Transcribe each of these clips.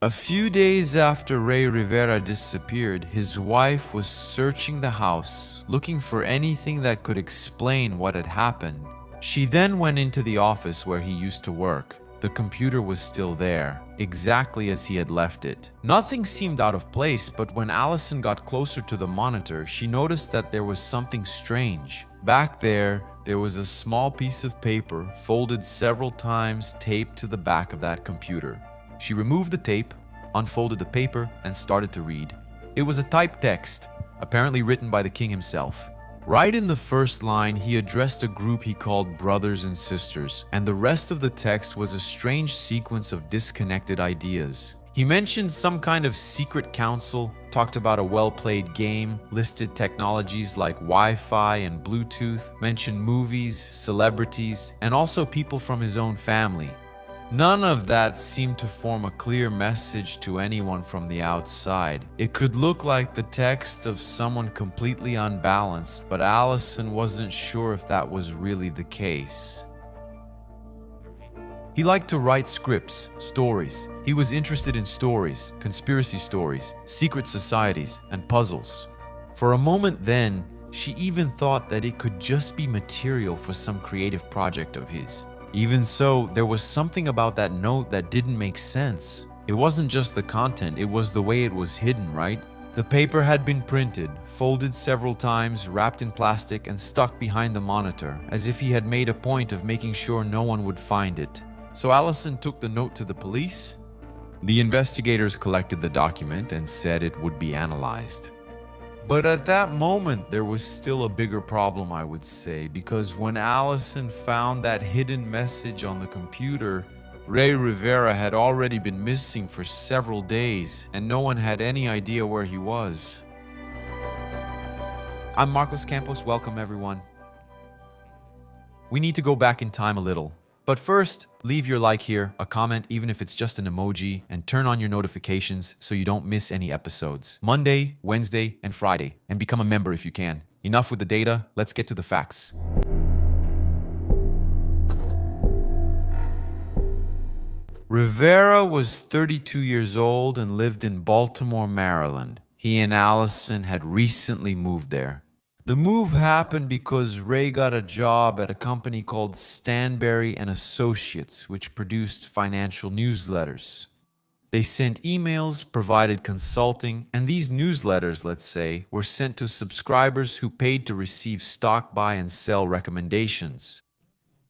A few days after Rivera disappeared, his wife was searching the house, looking for anything that could explain what had happened. She then went into the office where he used to work. The computer was still there, exactly as he had left it. Nothing seemed out of place, but when Allison got closer to the monitor, she noticed that there was something strange. Back there was a small piece of paper, folded several times, taped to the back of that computer. She removed the tape, unfolded the paper, and started to read. It was a typed text, apparently written by the king himself. Right in the first line, he addressed a group he called brothers and sisters, and the rest of the text was a strange sequence of disconnected ideas. He mentioned some kind of secret council, talked about a well-played game, listed technologies like Wi-Fi and Bluetooth, mentioned movies, celebrities, and also people from his own family. None of that seemed to form a clear message to anyone from the outside. It could look like the text of someone completely unbalanced, but Allison wasn't sure if that was really the case. He liked to write scripts, stories. He was interested in stories, conspiracy stories, secret societies, and puzzles. For a moment then, she even thought that it could just be material for some creative project of his. Even so, there was something about that note that didn't make sense. It wasn't just the content, it was the way it was hidden, right? The paper had been printed, folded several times, wrapped in plastic, and stuck behind the monitor, as if he had made a point of making sure no one would find it. So Allison took the note to the police. The investigators collected the document and said it would be analyzed. But at that moment, there was still a bigger problem, I would say, because when Allison found that hidden message on the computer, Rivera had already been missing for several days, and no one had any idea where he was. I'm Marcos Campos, welcome everyone. We need to go back in time a little. But first, leave your like here, a comment even if it's just an emoji, and turn on your notifications so you don't miss any episodes. Monday, Wednesday, and Friday, and become a member if you can. Enough with the data, let's get to the facts. Rivera was 32 years old and lived in Baltimore, Maryland. He and Allison had recently moved there. The move happened because Ray got a job at a company called Stanberry and Associates, which produced financial newsletters. They sent emails, provided consulting, and these newsletters, let's say, were sent to subscribers who paid to receive stock buy and sell recommendations.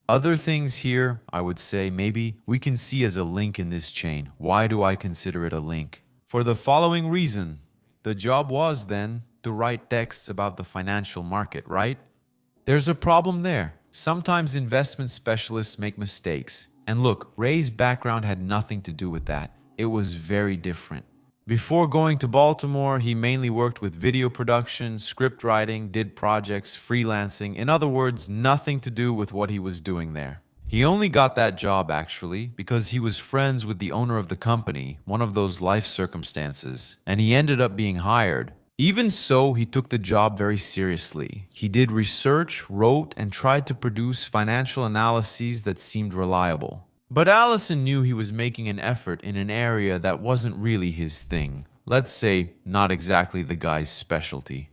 Other things here, I would say, maybe we can see as a link in this chain. Why do I consider it a link? For the following reason. The job was then to write texts about the financial market, right? There's a problem there. Sometimes investment specialists make mistakes. And look, Ray's background had nothing to do with that. It was very different. Before going to Baltimore, he mainly worked with video production, script writing, did projects, freelancing. In other words, nothing to do with what he was doing there. He only got that job, actually, because he was friends with the owner of the company, one of those life circumstances, and he ended up being hired. Even so, he took the job very seriously. He did research, wrote, and tried to produce financial analyses that seemed reliable. But Allison knew he was making an effort in an area that wasn't really his thing. Let's say, not exactly the guy's specialty.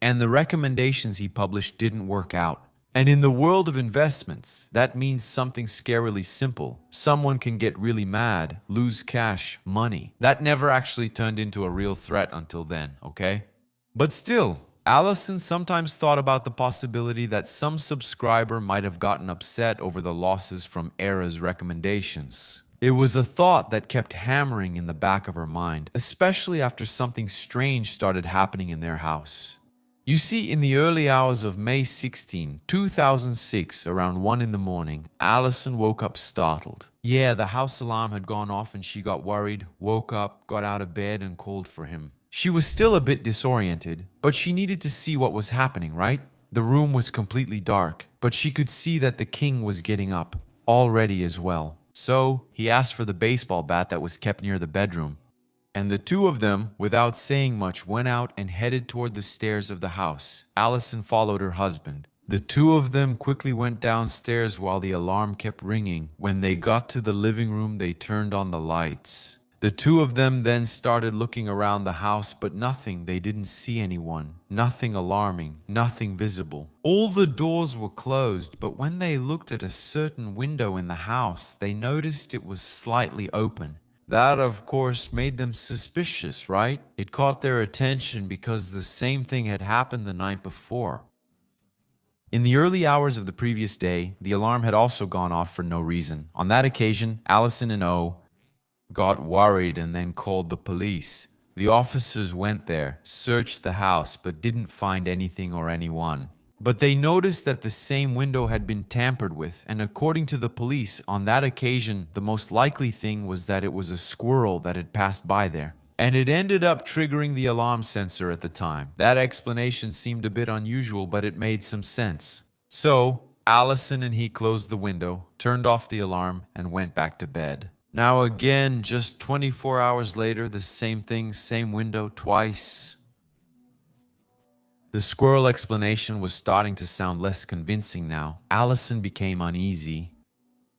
And the recommendations he published didn't work out. And in the world of investments, that means something scarily simple. Someone can get really mad, lose cash, money. That never actually turned into a real threat until then, okay? But still, Allison sometimes thought about the possibility that some subscriber might have gotten upset over the losses from Era's recommendations. It was a thought that kept hammering in the back of her mind, especially after something strange started happening in their house. You see, in the early hours of May 16, 2006, around 1 in the morning, Allison woke up startled. Yeah, the house alarm had gone off and she got worried, woke up, got out of bed and called for him. She was still a bit disoriented, but she needed to see what was happening, right? The room was completely dark, but she could see that the king was getting up, already as well. So, he asked for the baseball bat that was kept near the bedroom. And the two of them, without saying much, went out and headed toward the stairs of the house. Allison followed her husband. The two of them quickly went downstairs while the alarm kept ringing. When they got to the living room, they turned on the lights. The two of them then started looking around the house, but nothing. They didn't see anyone. Nothing alarming, nothing visible. All the doors were closed, but when they looked at a certain window in the house, they noticed it was slightly open. That, of course, made them suspicious, right? It caught their attention because the same thing had happened the night before. In the early hours of the previous day, the alarm had also gone off for no reason. On that occasion, Allison and O got worried and then called the police. The officers went there, searched the house, but didn't find anything or anyone. But they noticed that the same window had been tampered with, and according to the police, on that occasion, the most likely thing was that it was a squirrel that had passed by there. And it ended up triggering the alarm sensor at the time. That explanation seemed a bit unusual, but it made some sense. So, Allison and he closed the window, turned off the alarm, and went back to bed. Now again, just 24 hours later, the same thing, same window, twice. The squirrel explanation was starting to sound less convincing now. Allison became uneasy.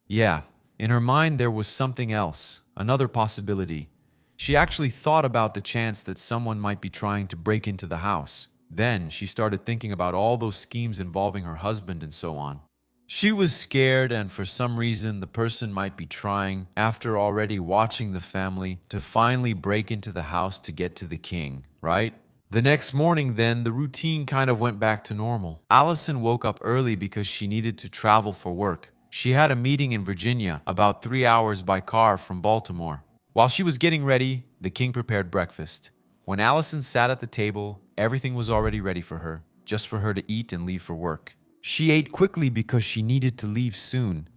Yeah, in her mind there was something else, another possibility. She actually thought about the chance that someone might be trying to break into the house. Then she started thinking about all those schemes involving her husband and so on. She was scared, and for some reason the person might be trying, after already watching the family, to finally break into the house to get to the king, right? The next morning then, the routine kind of went back to normal. Allison woke up early because she needed to travel for work. She had a meeting in Virginia, about 3 hours by car from Baltimore. While she was getting ready, the king prepared breakfast. When Allison sat at the table, everything was already ready for her, just for her to eat and leave for work. She ate quickly because she needed to leave soon.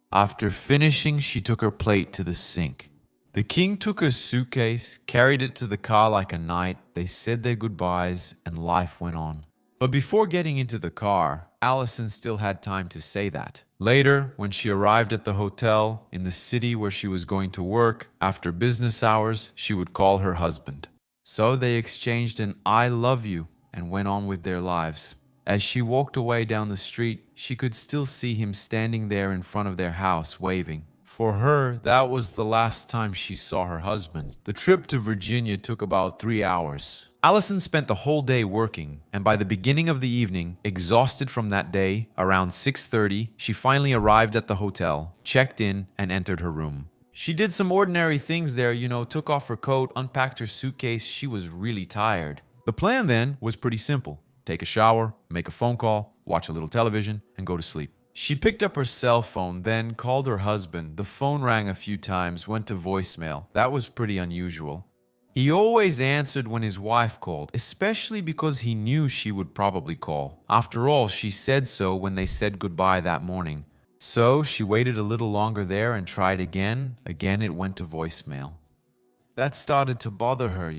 After finishing, she took her plate to the sink. The king took her suitcase, carried it to the car like a knight. They said their goodbyes, and life went on. But before getting into the car, Allison still had time to say that. Later, when she arrived at the hotel in the city where she was going to work, after business hours, she would call her husband. So they exchanged an "I love you" and went on with their lives. As she walked away down the street, she could still see him standing there in front of their house, waving. For her, that was the last time she saw her husband. The trip to Virginia took about 3 hours. Allison spent the whole day working, and by the beginning of the evening, exhausted from that day, around 6:30, she finally arrived at the hotel, checked in, and entered her room. She did some ordinary things there, took off her coat, unpacked her suitcase. She was really tired. The plan then was pretty simple. Take a shower, make a phone call, watch a little television, and go to sleep. She picked up her cell phone, then called her husband. The phone rang a few times, went to voicemail. That was pretty unusual. He always answered when his wife called, especially because he knew she would probably call. After all, she said so when they said goodbye that morning. So she waited a little longer there and tried again. Again, it went to voicemail. That started to bother her,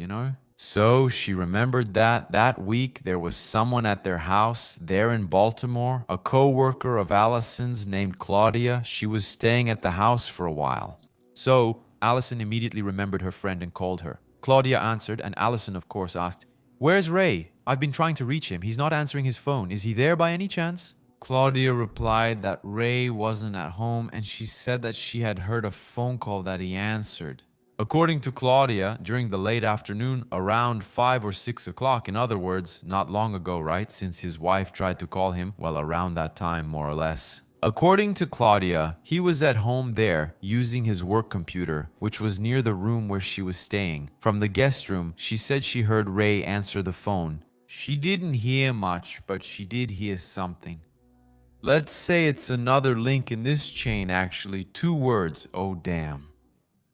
So she remembered that week there was someone at their house there in Baltimore, a co-worker of Allison's named Claudia. She was staying at the house for a while. So Allison immediately remembered her friend and called her. Claudia answered, and Allison, of course, asked, "Where's Ray? I've been trying to reach him. He's not answering his phone. Is he there by any chance?" Claudia replied that Ray wasn't at home, and she said that she had heard a phone call that he answered. According to Claudia, during the late afternoon, around 5 or 6 o'clock, in other words, not long ago, right, since his wife tried to call him, well, around that time, more or less. According to Claudia, he was at home there, using his work computer, which was near the room where she was staying. From the guest room, she said she heard Ray answer the phone. She didn't hear much, but she did hear something. Let's say it's another link in this chain, actually. 2 words, oh damn.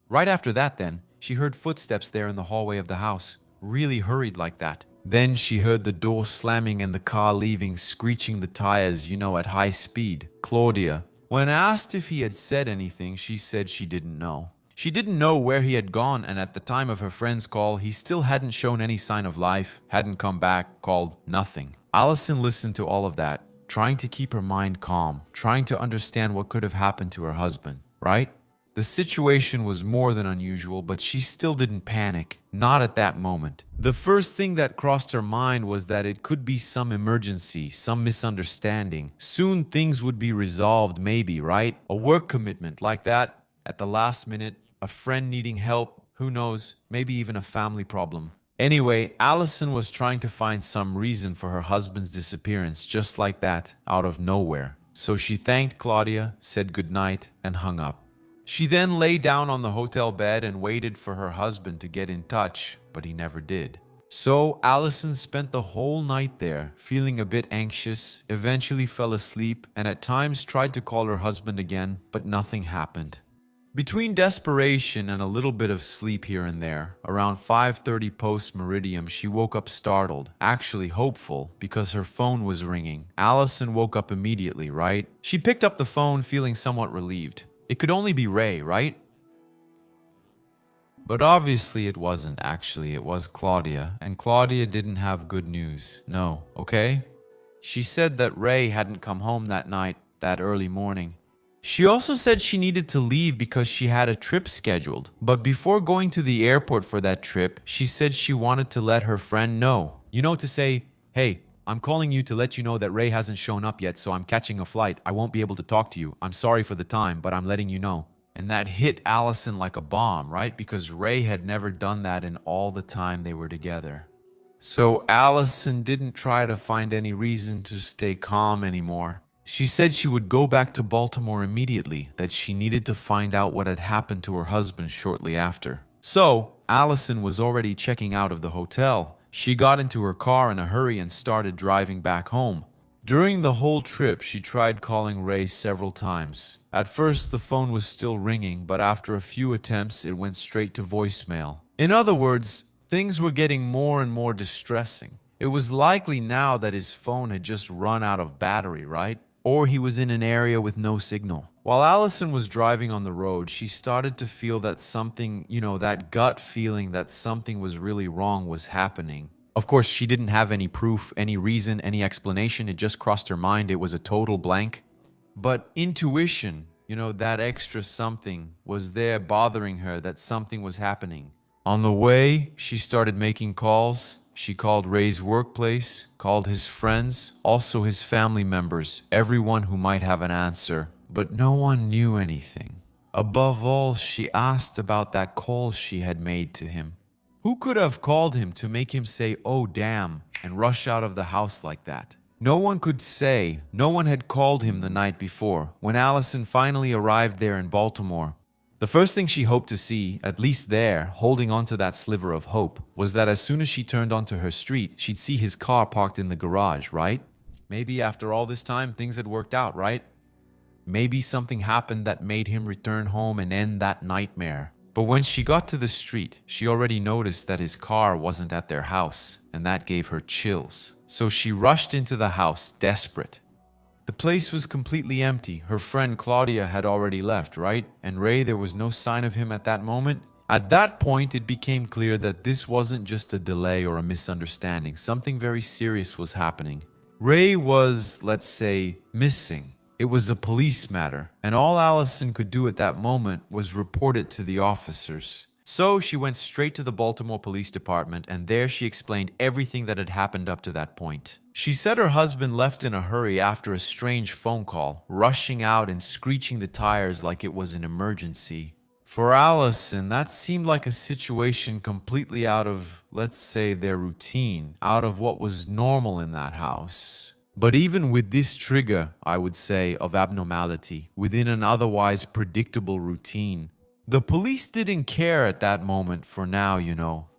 Right after that then, she heard footsteps there in the hallway of the house, really hurried like that. Then she heard the door slamming and the car leaving, screeching the tires, at high speed. Claudia, when asked if he had said anything, she said she didn't know. She didn't know where he had gone, and at the time of her friend's call, he still hadn't shown any sign of life, hadn't come back, called, nothing. Allison listened to all of that, trying to keep her mind calm, trying to understand what could have happened to her husband, right? The situation was more than unusual, but she still didn't panic, not at that moment. The first thing that crossed her mind was that it could be some emergency, some misunderstanding. Soon things would be resolved, maybe, right? A work commitment like that, at the last minute, a friend needing help, Who knows? Maybe even a family problem. Anyway, Allison was trying to find some reason for her husband's disappearance just like that, out of nowhere. So she thanked Claudia, said goodnight, and hung up. She then lay down on the hotel bed and waited for her husband to get in touch, but he never did. So Allison spent the whole night there, feeling a bit anxious, eventually fell asleep, and at times tried to call her husband again, but nothing happened. Between desperation and a little bit of sleep here and there, around 5:30 post-meridium, she woke up startled, actually hopeful, because her phone was ringing. Allison woke up immediately, right? She picked up the phone feeling somewhat relieved. It could only be Ray, right? But obviously it wasn't actually, it was Claudia, and Claudia didn't have good news. No, okay? She said that Ray hadn't come home that night, that early morning. She also said she needed to leave because she had a trip scheduled. But before going to the airport for that trip, she said she wanted to let her friend know. You know, to say, hey, I'm calling you to let you know that Ray hasn't shown up yet, so I'm catching a flight. I won't be able to talk to you. I'm sorry for the time, but I'm letting you know. And that hit Allison like a bomb, right? Because Ray had never done that in all the time they were together. So Allison didn't try to find any reason to stay calm anymore. She said she would go back to Baltimore immediately, that she needed to find out what had happened to her husband shortly after. So, Allison was already checking out of the hotel. She got into her car in a hurry and started driving back home. During the whole trip, she tried calling Ray several times. At first, the phone was still ringing, but after a few attempts, it went straight to voicemail. In other words, things were getting more and more distressing. It was likely now that his phone had just run out of battery, right? Or he was in an area with no signal. While Allison was driving on the road, she started to feel that something, that gut feeling that something was really wrong was happening. Of course, she didn't have any proof, any reason, any explanation. It just crossed her mind. It was a total blank. But intuition, that extra something was there bothering her, that something was happening. On the way, she started making calls. She called Ray's workplace, called his friends, also his family members, everyone who might have an answer. But no one knew anything. Above all, she asked about that call she had made to him. Who could have called him to make him say, "Oh damn," and rush out of the house like that? No one could say. No one had called him the night before. When Allison finally arrived there in Baltimore, the first thing she hoped to see, at least there, holding onto that sliver of hope, was that as soon as she turned onto her street, she'd see his car parked in the garage, right? Maybe after all this time, things had worked out, right? Maybe something happened that made him return home and end that nightmare. But when she got to the street, she already noticed that his car wasn't at their house, and that gave her chills. So she rushed into the house, desperate. The place was completely empty. Her friend Claudia had already left, right? And Ray, there was no sign of him at that moment. At that point, it became clear that this wasn't just a delay or a misunderstanding. Something very serious was happening. Ray was, let's say, missing. It was a police matter, and all Allison could do at that moment was report it to the officers. So she went straight to the Baltimore Police Department, and there she explained everything that had happened up to that point. She said her husband left in a hurry after a strange phone call, rushing out and screeching the tires like it was an emergency. For Allison, that seemed like a situation completely out of, let's say, their routine, out of what was normal in that house. But even with this trigger, I would say, of abnormality, within an otherwise predictable routine, the police didn't care at that moment for now,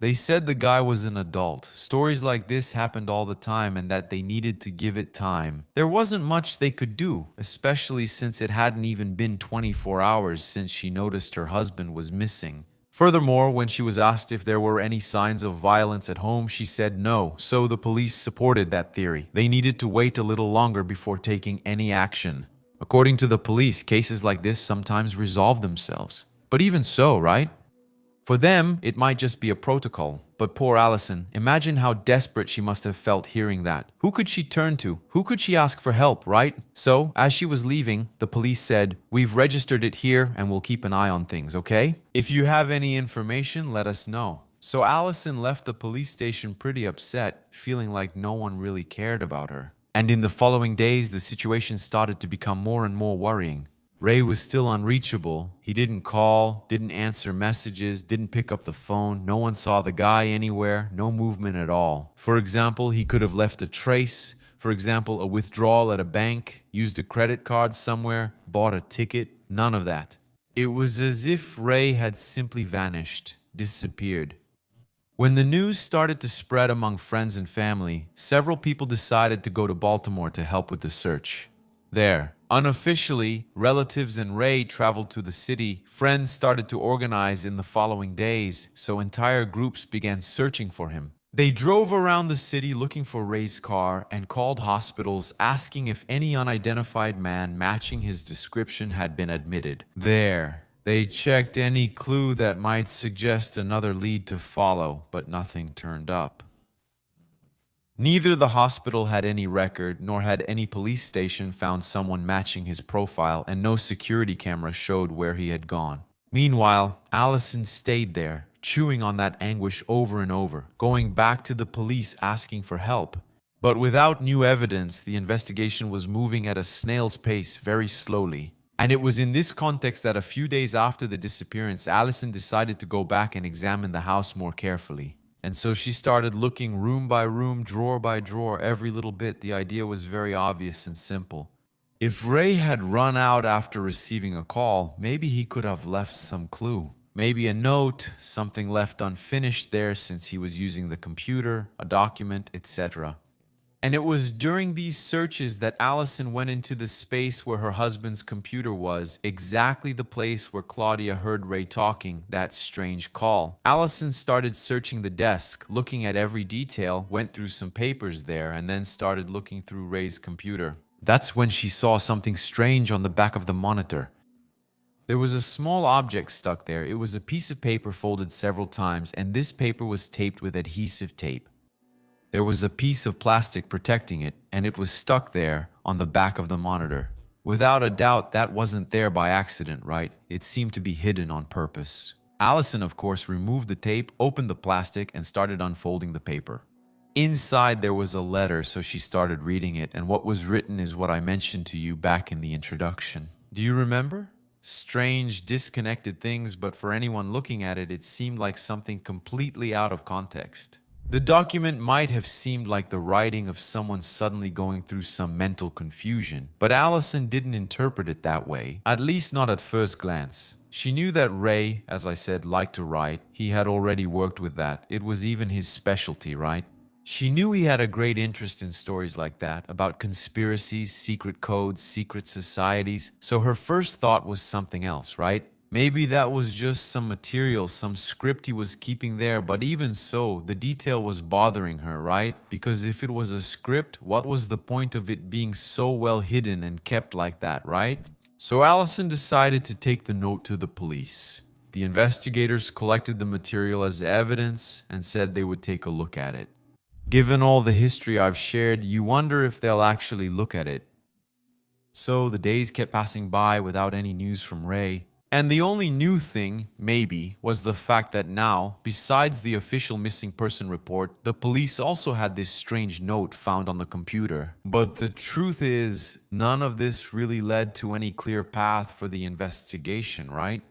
They said the guy was an adult. Stories like this happened all the time and that they needed to give it time. There wasn't much they could do, especially since it hadn't even been 24 hours since she noticed her husband was missing. Furthermore, when she was asked if there were any signs of violence at home, she said no, so the police supported that theory. They needed to wait a little longer before taking any action. According to the police, cases like this sometimes resolve themselves. But even so, right? For them, it might just be a protocol. But poor Allison, imagine how desperate she must have felt hearing that. Who could she turn to? Who could she ask for help, right? So, as she was leaving, the police said, "We've registered it here and we'll keep an eye on things, okay? If you have any information, let us know." So Allison left the police station pretty upset, feeling like no one really cared about her. And in the following days, the situation started to become more and more worrying. Ray was still unreachable. He didn't call, didn't answer messages, didn't pick up the phone. No one saw the guy anywhere, no movement at all. For example, he could have left a trace. For example, a withdrawal at a bank, used a credit card somewhere, bought a ticket. None of that. It was as if Ray had simply vanished, disappeared. When the news started to spread among friends and family, several people decided to go to Baltimore to help with the search. There, unofficially, relatives and Ray traveled to the city. Friends started to organize in the following days, so entire groups began searching for him. They drove around the city looking for Ray's car and called hospitals asking if any unidentified man matching his description had been admitted. There, they checked any clue that might suggest another lead to follow, but nothing turned up. Neither the hospital had any record, nor had any police station found someone matching his profile, and no security camera showed where he had gone. Meanwhile, Allison stayed there, chewing on that anguish over and over, going back to the police asking for help. But without new evidence, the investigation was moving at a snail's pace, very slowly. And it was in this context that a few days after the disappearance, Allison decided to go back and examine the house more carefully. And so she started looking room by room, drawer by drawer, every little bit. The idea was very obvious and simple. If Ray had run out after receiving a call, maybe he could have left some clue. Maybe a note, something left unfinished there since he was using the computer, a document, etc. And it was during these searches that Allison went into the space where her husband's computer was, exactly the place where Claudia heard Ray talking, that strange call. Allison started searching the desk, looking at every detail, went through some papers there, and then started looking through Ray's computer. That's when she saw something strange on the back of the monitor. There was a small object stuck there. It was a piece of paper folded several times, and this paper was taped with adhesive tape. There was a piece of plastic protecting it, and it was stuck there on the back of the monitor. Without a doubt, that wasn't there by accident, right? It seemed to be hidden on purpose. Allison, of course, removed the tape, opened the plastic, and started unfolding the paper. Inside there was a letter, so she started reading it, and what was written is what I mentioned to you back in the introduction. Do you remember? Strange, disconnected things, but for anyone looking at it, it seemed like something completely out of context. The document might have seemed like the writing of someone suddenly going through some mental confusion, but Allison didn't interpret it that way, at least not at first glance. She knew that Ray, as I said, liked to write. He had already worked with that. It was even his specialty, right? She knew he had a great interest in stories like that, about conspiracies, secret codes, secret societies, so her first thought was something else, right? Maybe that was just some material, some script he was keeping there, but even so, the detail was bothering her, right? Because if it was a script, what was the point of it being so well hidden and kept like that, right? So Allison decided to take the note to the police. The investigators collected the material as evidence and said they would take a look at it. Given all the history I've shared, you wonder if they'll actually look at it. So the days kept passing by without any news from Ray. And the only new thing, maybe, was the fact that now, besides the official missing person report, the police also had this strange note found on the computer. But the truth is, none of this really led to any clear path for the investigation, right?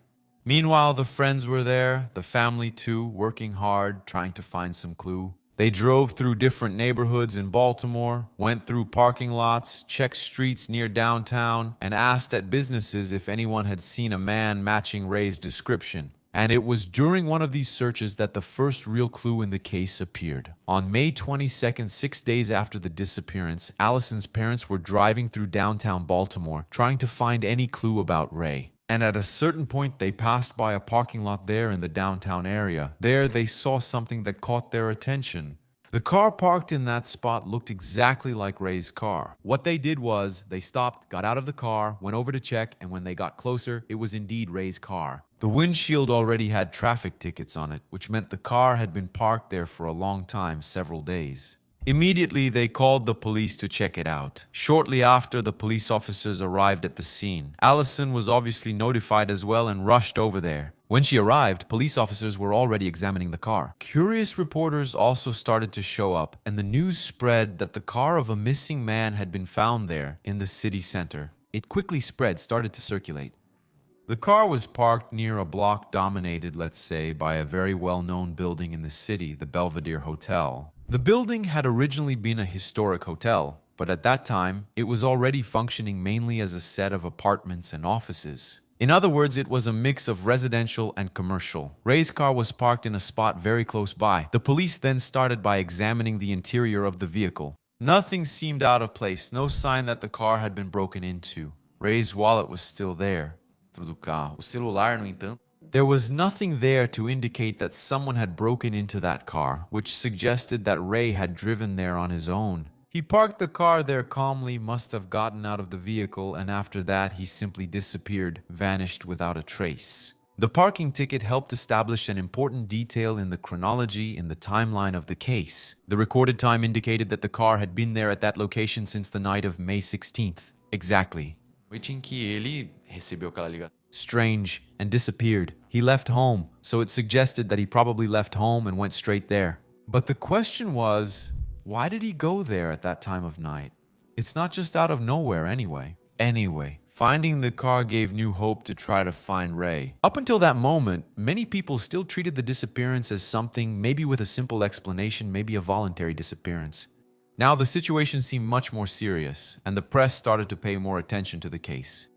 Meanwhile, the friends were there, the family too, working hard, trying to find some clue. They drove through different neighborhoods in Baltimore, went through parking lots, checked streets near downtown, and asked at businesses if anyone had seen a man matching Ray's description. And it was during one of these searches that the first real clue in the case appeared. On May 22nd, 6 days after the disappearance, Allison's parents were driving through downtown Baltimore, trying to find any clue about Ray. And at a certain point, they passed by a parking lot there in the downtown area. There, they saw something that caught their attention. The car parked in that spot looked exactly like Ray's car. What they did was, they stopped, got out of the car, went over to check, and when they got closer, it was indeed Ray's car. The windshield already had traffic tickets on it, which meant the car had been parked there for a long time, several days. Immediately, they called the police to check it out. Shortly after, the police officers arrived at the scene. Allison was obviously notified as well and rushed over there. When she arrived, police officers were already examining the car. Curious reporters also started to show up, and the news spread that the car of a missing man had been found there in the city center. It quickly spread, started to circulate. The car was parked near a block dominated, let's say, by a very well-known building in the city, the Belvedere Hotel. The building had originally been a historic hotel, but at that time, it was already functioning mainly as a set of apartments and offices. In other words, it was a mix of residential and commercial. Ray's car was parked in a spot very close by. The police then started by examining the interior of the vehicle. Nothing seemed out of place, no sign that the car had been broken into. Ray's wallet was still there. Do carro. O celular, no entanto, There was nothing there to indicate that someone had broken into that car, which suggested that Ray had driven there on his own. He parked the car there calmly, must have gotten out of the vehicle, and after that he simply disappeared, vanished without a trace. The parking ticket helped establish an important detail in the chronology in the timeline of the case. The recorded time indicated that the car had been there at that location since the night of May 16th. Exactly. noite em que ele recebeu aquela ligação. Strange, and disappeared. He left home, so it suggested that he probably left home and went straight there. But the question was, why did he go there at that time of night? It's not just out of nowhere anyway. Anyway, finding the car gave new hope to try to find Ray. Up until that moment, many people still treated the disappearance as something, maybe with a simple explanation, maybe a voluntary disappearance. Now the situation seemed much more serious, and the press started to pay more attention to the case.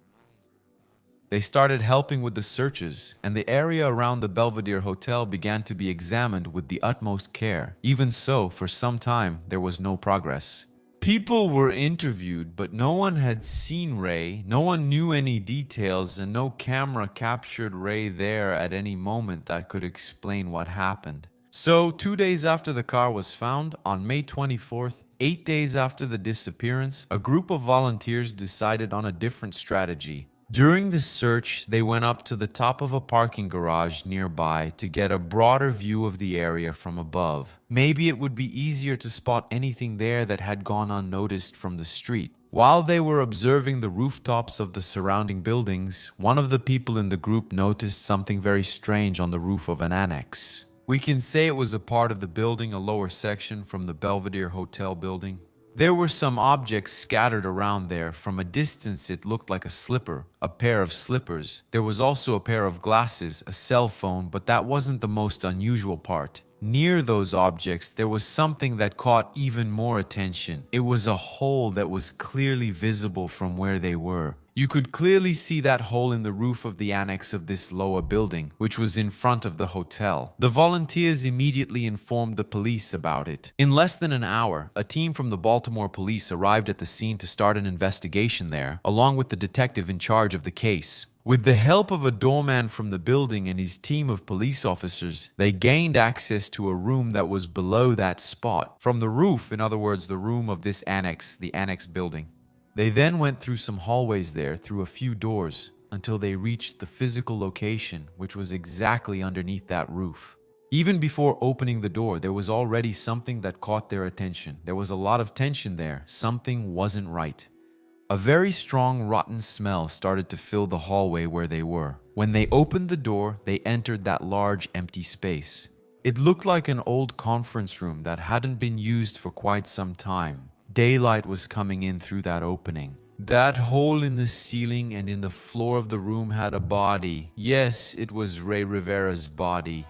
They started helping with the searches, and the area around the Belvedere Hotel began to be examined with the utmost care. Even so, for some time, there was no progress. People were interviewed, but no one had seen Ray, no one knew any details, and no camera captured Ray there at any moment that could explain what happened. So, 2 days after the car was found, on May 24th, 8 days after the disappearance, a group of volunteers decided on a different strategy. During the search, they went up to the top of a parking garage nearby to get a broader view of the area from above. Maybe it would be easier to spot anything there that had gone unnoticed from the street. While they were observing the rooftops of the surrounding buildings, one of the people in the group noticed something very strange on the roof of an annex. We can say it was a part of the building, a lower section from the Belvedere Hotel building. There were some objects scattered around there. From a distance, it looked like a slipper, a pair of slippers. There was also a pair of glasses, a cell phone, but that wasn't the most unusual part. Near those objects, there was something that caught even more attention. It was a hole that was clearly visible from where they were. You could clearly see that hole in the roof of the annex of this lower building, which was in front of the hotel. The volunteers immediately informed the police about it. In less than an hour, a team from the Baltimore police arrived at the scene to start an investigation there, along with the detective in charge of the case. With the help of a doorman from the building and his team of police officers, they gained access to a room that was below that spot. From the roof, in other words, the room of this annex, the annex building. They then went through some hallways there, through a few doors, until they reached the physical location, which was exactly underneath that roof. Even before opening the door, there was already something that caught their attention. There was a lot of tension there. Something wasn't right. A very strong, rotten smell started to fill the hallway where they were. When they opened the door, they entered that large, empty space. It looked like an old conference room that hadn't been used for quite some time. Daylight was coming in through that opening. That hole in the ceiling and in the floor of the room had a body. Yes, it was Ray Rivera's body.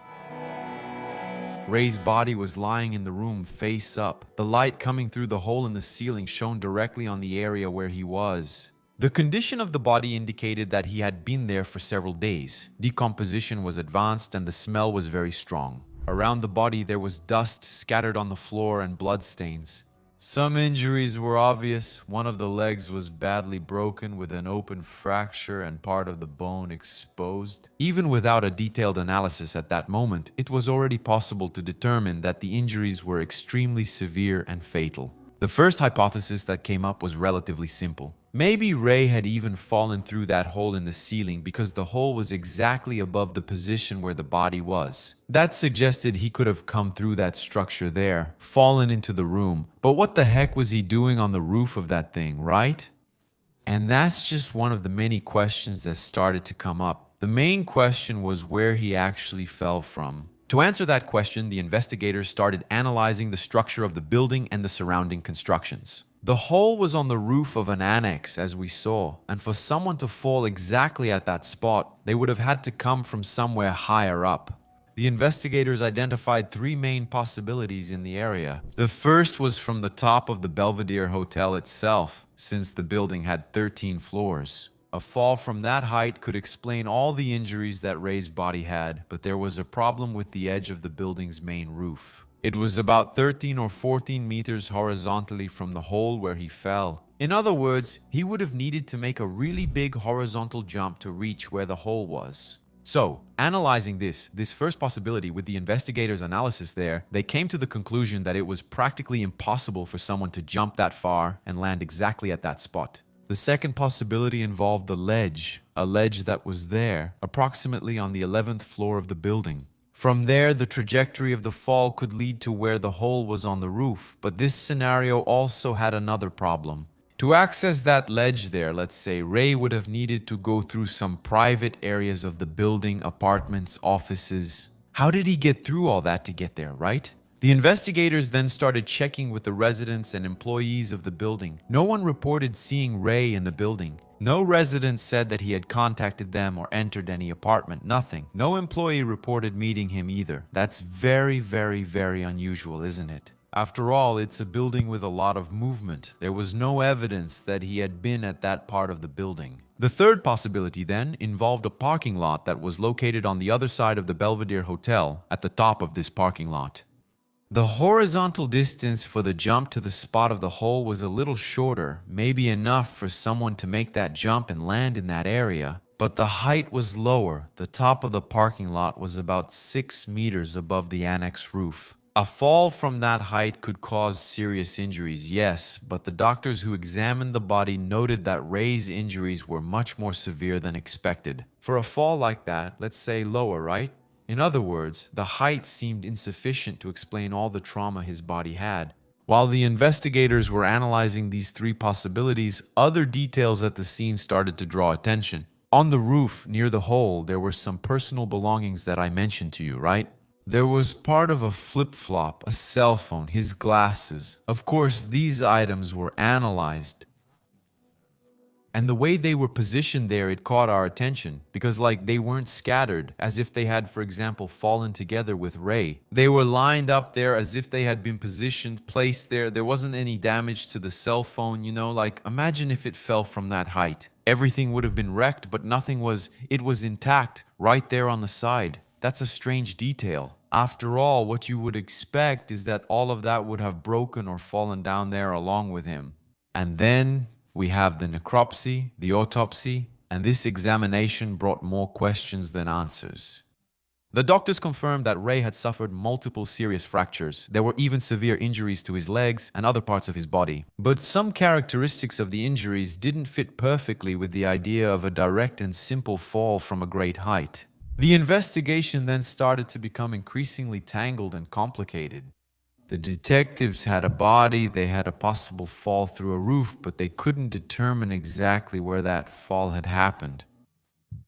Ray's body was lying in the room face up. The light coming through the hole in the ceiling shone directly on the area where he was. The condition of the body indicated that he had been there for several days. Decomposition was advanced and the smell was very strong. Around the body there was dust scattered on the floor and bloodstains. Some injuries were obvious. One of the legs was badly broken with an open fracture and part of the bone exposed. Even without a detailed analysis at that moment, it was already possible to determine that the injuries were extremely severe and fatal. The first hypothesis that came up was relatively simple. Maybe Ray had even fallen through that hole in the ceiling because the hole was exactly above the position where the body was. That suggested he could have come through that structure there, fallen into the room. But what the heck was he doing on the roof of that thing, right? And that's just one of the many questions that started to come up. The main question was where he actually fell from. To answer that question, the investigators started analyzing the structure of the building and the surrounding constructions. The hole was on the roof of an annex, as we saw, and for someone to fall exactly at that spot, they would have had to come from somewhere higher up. The investigators identified three main possibilities in the area. The first was from the top of the Belvedere Hotel itself, since the building had 13 floors. A fall from that height could explain all the injuries that Ray's body had, but there was a problem with the edge of the building's main roof. It was about 13 or 14 meters horizontally from the hole where he fell. In other words, he would have needed to make a really big horizontal jump to reach where the hole was. So, analyzing this first possibility with the investigators' analysis there, they came to the conclusion that it was practically impossible for someone to jump that far and land exactly at that spot. The second possibility involved the ledge, a ledge that was there, approximately on the 11th floor of the building. From there, the trajectory of the fall could lead to where the hole was on the roof, but this scenario also had another problem. To access that ledge there, let's say, Ray would have needed to go through some private areas of the building, apartments, offices. How did he get through all that to get there, right? The investigators then started checking with the residents and employees of the building. No one reported seeing Ray in the building. No resident said that he had contacted them or entered any apartment. Nothing. No employee reported meeting him either. That's very, very, very unusual, isn't it? After all, it's a building with a lot of movement. There was no evidence that he had been at that part of the building. The third possibility then involved a parking lot that was located on the other side of the Belvedere Hotel, at the top of this parking lot. The horizontal distance for the jump to the spot of the hole was a little shorter, maybe enough for someone to make that jump and land in that area, but the height was lower. The top of the parking lot was about 6 meters above the annex roof. A fall from that height could cause serious injuries, yes, but the doctors who examined the body noted that Ray's injuries were much more severe than expected. For a fall like that, let's say lower, right? In other words, the height seemed insufficient to explain all the trauma his body had. While the investigators were analyzing these three possibilities, other details at the scene started to draw attention. On the roof, near the hole, there were some personal belongings that I mentioned to you, right? There was part of a flip-flop, a cell phone, his glasses. Of course, these items were analyzed. And the way they were positioned there, it caught our attention because they weren't scattered as if they had, for example, fallen together with Ray. They were lined up there as if they had been positioned, placed there. There wasn't any damage to the cell phone, imagine if it fell from that height. Everything would have been wrecked, but it was intact right there on the side. That's a strange detail. After all, what you would expect is that all of that would have broken or fallen down there along with him. And then we have the necropsy, the autopsy, and this examination brought more questions than answers. The doctors confirmed that Ray had suffered multiple serious fractures. There were even severe injuries to his legs and other parts of his body. But some characteristics of the injuries didn't fit perfectly with the idea of a direct and simple fall from a great height. The investigation then started to become increasingly tangled and complicated. The detectives had a body, they had a possible fall through a roof, but they couldn't determine exactly where that fall had happened.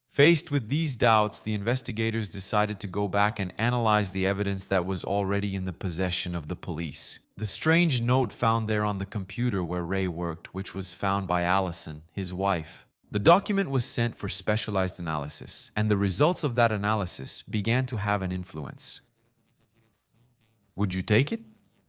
Faced with these doubts, the investigators decided to go back and analyze the evidence that was already in the possession of the police. The strange note found there on the computer where Ray worked, which was found by Allison, his wife. The document was sent for specialized analysis, and the results of that analysis began to have an influence. Would you take it?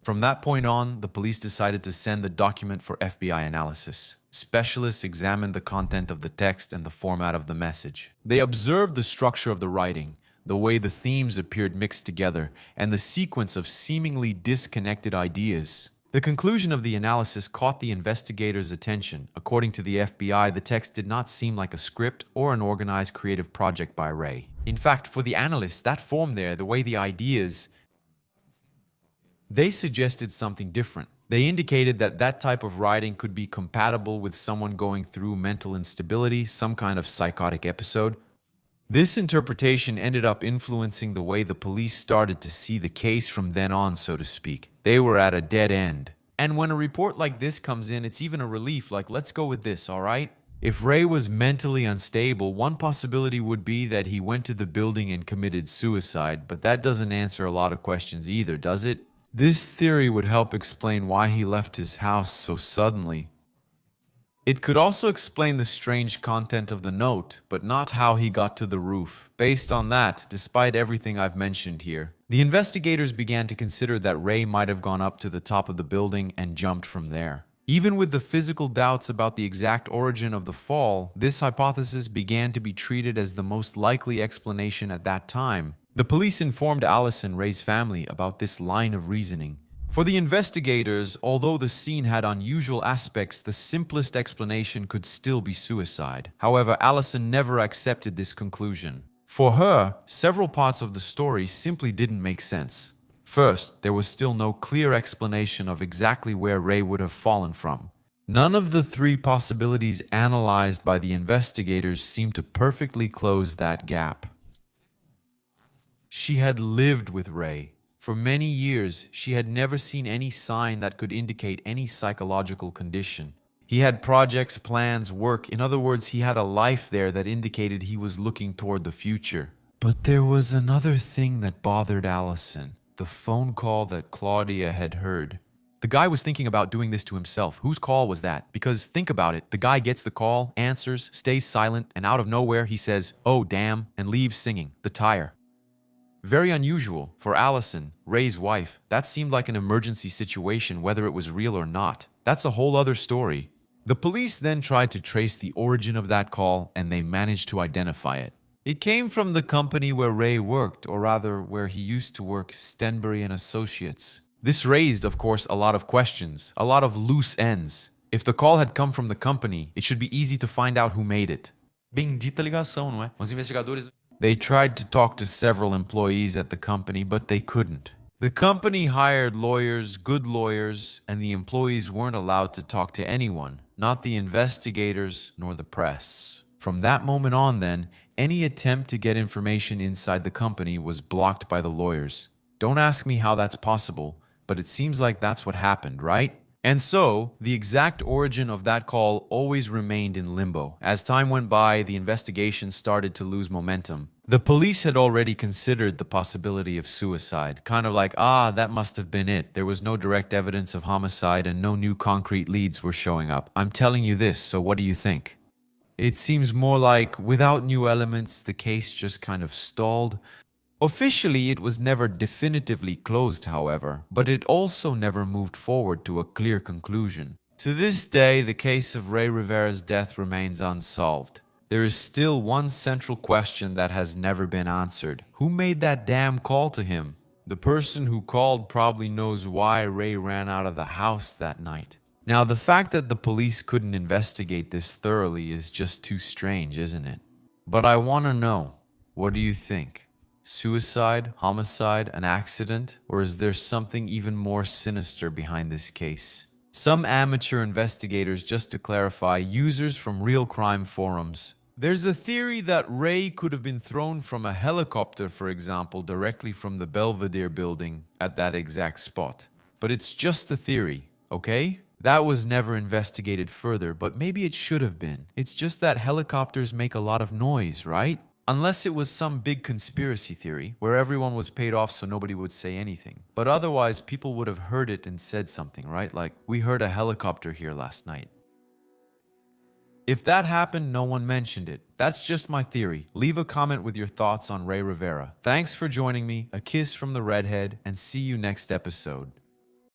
From that point on, the police decided to send the document for FBI analysis. Specialists examined the content of the text and the format of the message. They observed the structure of the writing, the way the themes appeared mixed together, and the sequence of seemingly disconnected ideas. The conclusion of the analysis caught the investigators' attention. According to the FBI, the text did not seem like a script or an organized creative project by Ray. In fact, for the analysts, that form there, the way the ideas, they suggested something different. They indicated that that type of writing could be compatible with someone going through mental instability, some kind of psychotic episode. This interpretation ended up influencing the way the police started to see the case from then on, so to speak. They were at a dead end. And when a report like this comes in, it's even a relief, let's go with this, all right? If Ray was mentally unstable, one possibility would be that he went to the building and committed suicide, but that doesn't answer a lot of questions either, does it? This theory would help explain why he left his house so suddenly. It could also explain the strange content of the note, but not how he got to the roof. Based on that, despite everything I've mentioned here, the investigators began to consider that Ray might have gone up to the top of the building and jumped from there. Even with the physical doubts about the exact origin of the fall, this hypothesis began to be treated as the most likely explanation at that time. The police informed Allison, Ray's family, about this line of reasoning. For the investigators, although the scene had unusual aspects, the simplest explanation could still be suicide. However, Allison never accepted this conclusion. For her, several parts of the story simply didn't make sense. First, there was still no clear explanation of exactly where Ray would have fallen from. None of the three possibilities analyzed by the investigators seemed to perfectly close that gap. She had lived with Ray. For many years, she had never seen any sign that could indicate any psychological condition. He had projects, plans, work. In other words, he had a life there that indicated he was looking toward the future. But there was another thing that bothered Allison. The phone call that Claudia had heard. The guy was thinking about doing this to himself. Whose call was that? Because think about it. The guy gets the call, answers, stays silent, and out of nowhere he says, "Oh, damn," and leaves singing, "The Tire." Very unusual. For Allison, Ray's wife, that seemed like an emergency situation whether it was real or not. That's a whole other story. The police then tried to trace the origin of that call, and they managed to identify it. It came from the company where Ray worked, or rather where he used to work, Stenbury and Associates. This raised, of course, a lot of questions, a lot of loose ends. If the call had come from the company, it should be easy to find out who made it. Bendita ligação, não é? Os investigadores... They tried to talk to several employees at the company, but they couldn't. The company hired lawyers, good lawyers, and the employees weren't allowed to talk to anyone, not the investigators nor the press. From that moment on, then, any attempt to get information inside the company was blocked by the lawyers. Don't ask me how that's possible, but it seems like that's what happened, right? And so, the exact origin of that call always remained in limbo. As time went by, the investigation started to lose momentum. The police had already considered the possibility of suicide, kind of like, that must have been it. There was no direct evidence of homicide and no new concrete leads were showing up. I'm telling you this, so what do you think? It seems more like, without new elements, the case just kind of stalled. Officially, it was never definitively closed, however, but it also never moved forward to a clear conclusion. To this day, the case of Ray Rivera's death remains unsolved. There is still one central question that has never been answered. Who made that damn call to him? The person who called probably knows why Ray ran out of the house that night. Now, the fact that the police couldn't investigate this thoroughly is just too strange, isn't it? But I want to know, what do you think? Suicide, homicide, an accident, or is there something even more sinister behind this case? Some amateur investigators, just to clarify, users from real crime forums. There's a theory that Ray could have been thrown from a helicopter, for example, directly from the Belvedere building at that exact spot. But it's just a theory, okay? That was never investigated further, but maybe it should have been. It's just that helicopters make a lot of noise, right? Unless it was some big conspiracy theory where everyone was paid off so nobody would say anything. But otherwise, people would have heard it and said something, right? Like, we heard a helicopter here last night. If that happened, no one mentioned it. That's just my theory. Leave a comment with your thoughts on Ray Rivera. Thanks for joining me, a kiss from the redhead, and see you next episode.